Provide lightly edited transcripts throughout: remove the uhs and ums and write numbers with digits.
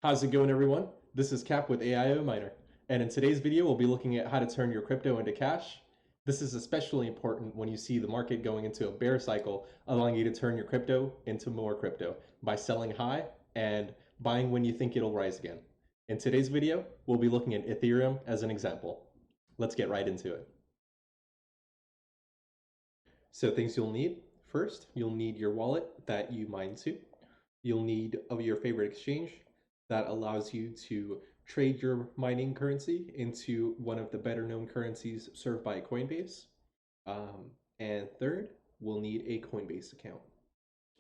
How's it going, everyone? This is Cap with AIO Miner, and in today's video, we'll be looking at how to turn your crypto into cash. This is especially important when you see the market going into a bear cycle, allowing you to turn your crypto into more crypto by selling high and buying when you think it'll rise again. In today's video, we'll be looking at Ethereum as an example. Let's get right into it. So things you'll need. First, you'll need your wallet that you mine to. You'll need your favorite exchange that allows you to trade your mining currency into one of the better known currencies served by Coinbase. And third, we'll need a Coinbase account.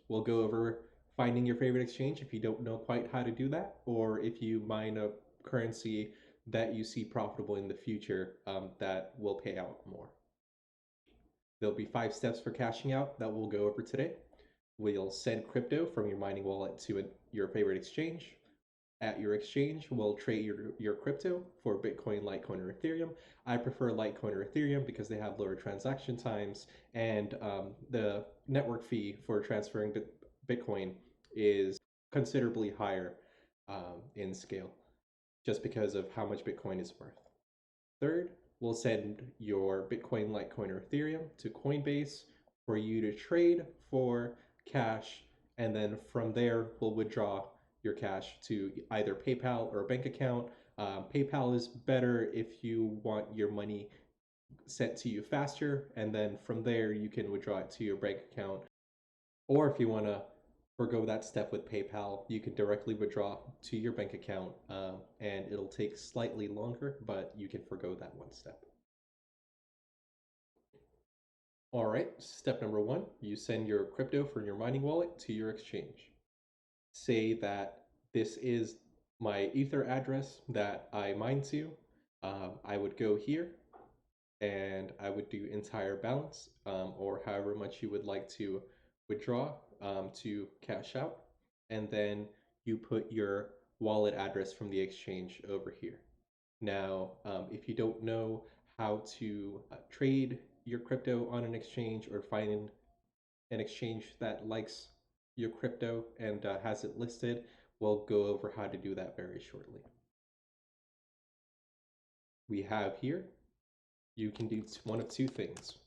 We'll go over finding your favorite exchange if you don't know quite how to do that, or if you mine a currency that you see profitable in the future that will pay out more. There'll be 5 steps for cashing out that we'll go over today. We'll send crypto from your mining wallet to your favorite exchange. At your exchange, we'll trade your crypto for Bitcoin, Litecoin, or Ethereum. I prefer Litecoin or Ethereum because they have lower transaction times, and the network fee for transferring Bitcoin is considerably higher in scale just because of how much Bitcoin is worth. Third, we'll send your Bitcoin, Litecoin, or Ethereum to Coinbase for you to trade for cash, and then from there, we'll withdraw your cash to either PayPal or a bank account. PayPal is better if you want your money sent to you faster, and then from there, you can withdraw it to your bank account. Or if you want to forgo that step with PayPal, you can directly withdraw to your bank account, and it'll take slightly longer, but you can forgo that one step. All right, step number 1, you send your crypto from your mining wallet to your exchange. Say that this is my Ether address that I mine to. I would go here and I would do entire balance, or however much you would like to withdraw to cash out. And then you put your wallet address from the exchange over here. Now, if you don't know how to trade your crypto on an exchange or find an exchange that likes your crypto and has it listed, we'll go over how to do that very shortly. We have here, you can do one of two things.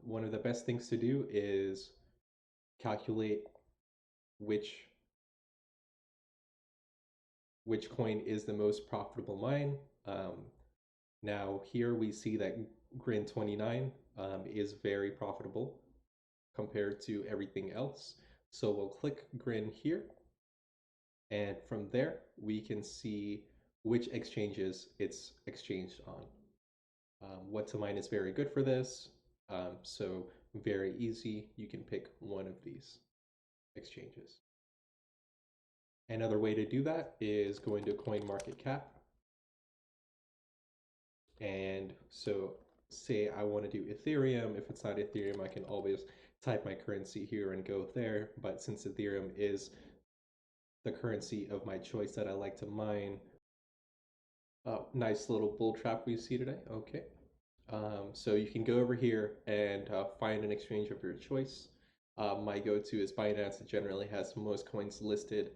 One of the best things to do is calculate which coin is the most profitable mine. Now here we see that Grin 29 is very profitable compared to everything else. So we'll click Grin here, and from there we can see which exchanges it's exchanged on. What to mine is very good for this. So very easy, you can pick one of these exchanges. Another way to do that is going to CoinMarketCap. And so say I want to do Ethereum. If it's not Ethereum, I can always type my currency here and go there. But since Ethereum is the currency of my choice that I like to mine, nice little bull trap we see today. Okay. So you can go over here and find an exchange of your choice. My go-to is Binance. It generally has most coins listed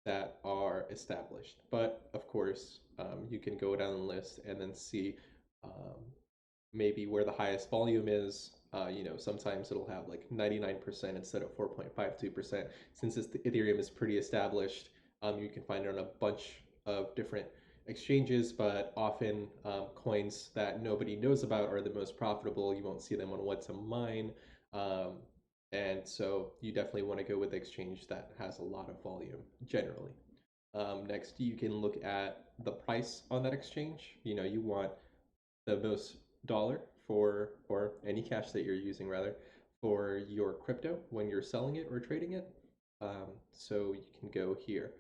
that are established. But of course, you can go down the list and then see maybe where the highest volume is. Sometimes it'll have like 99% instead of 4.52%. Since Ethereum is pretty established, you can find it on a bunch of different exchanges, but often coins that nobody knows about are the most profitable. You won't see them on What to Mine. And so you definitely want to go with the exchange that has a lot of volume generally. Next, you can look at the price on that exchange. You want the most dollar for, or any cash that you're using rather, for your crypto when you're selling it or trading it. So you can go here.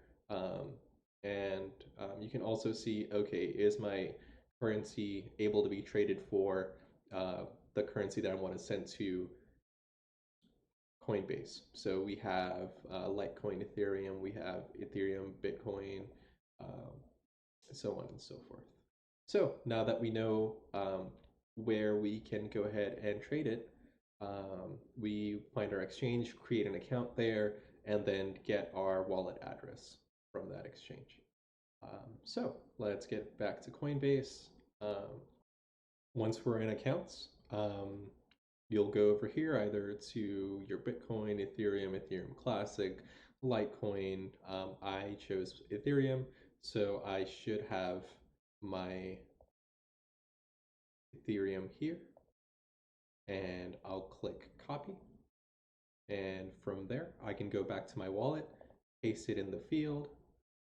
And you can also see, okay, is my currency able to be traded for the currency that I want to send to Coinbase? So we have Litecoin, Ethereum, we have Ethereum, Bitcoin, so on and so forth. So now that we know where we can go ahead and trade it, we find our exchange, create an account there, and then get our wallet address. from that exchange. So let's get back to Coinbase. Once we're in accounts, you'll go over here either to your Bitcoin, Ethereum, Ethereum Classic, Litecoin. I chose Ethereum, so I should have my Ethereum here, and I'll click copy. And from there, I can go back to my wallet, paste it in the field,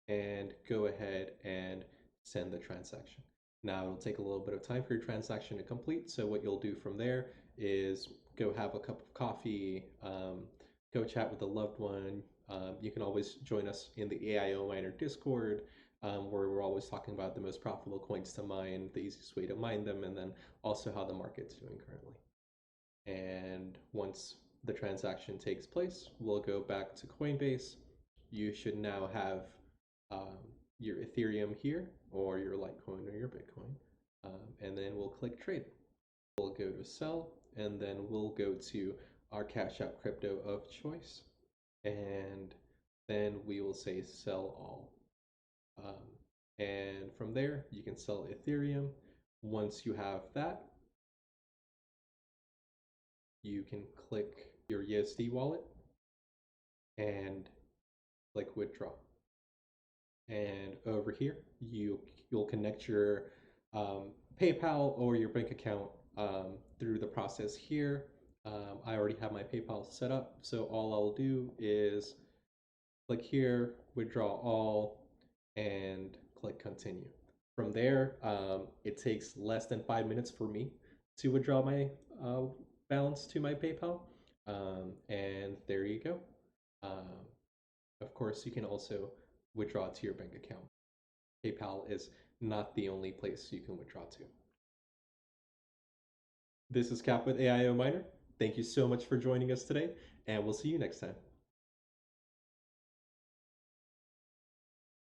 and go ahead and send the transaction. Now it'll take a little bit of time for your transaction to complete. So what you'll do from there is go have a cup of coffee, go chat with a loved one. You can always join us in the AIO Miner Discord, where we're always talking about the most profitable coins to mine, the easiest way to mine them, and then also how the market's doing currently. And once the transaction takes place, we'll go back to Coinbase. You should now have your Ethereum here, or your Litecoin, or your Bitcoin, and then we'll click trade. We'll go to sell, and then we'll go to our Cash App crypto of choice, and then we will say sell all. And from there, you can sell Ethereum. Once you have that, you can click your USD wallet and click withdraw. And over here, you'll connect your PayPal or your bank account through the process here. I already have my PayPal set up, so all I'll do is click here, withdraw all, and click continue. From there, it takes less than 5 minutes for me to withdraw my balance to my PayPal, and there you go. Of course, you can also withdraw to your bank account. PayPal is not the only place you can withdraw to. This is Cap with AIO Miner. Thank you so much for joining us today, and we'll see you next time.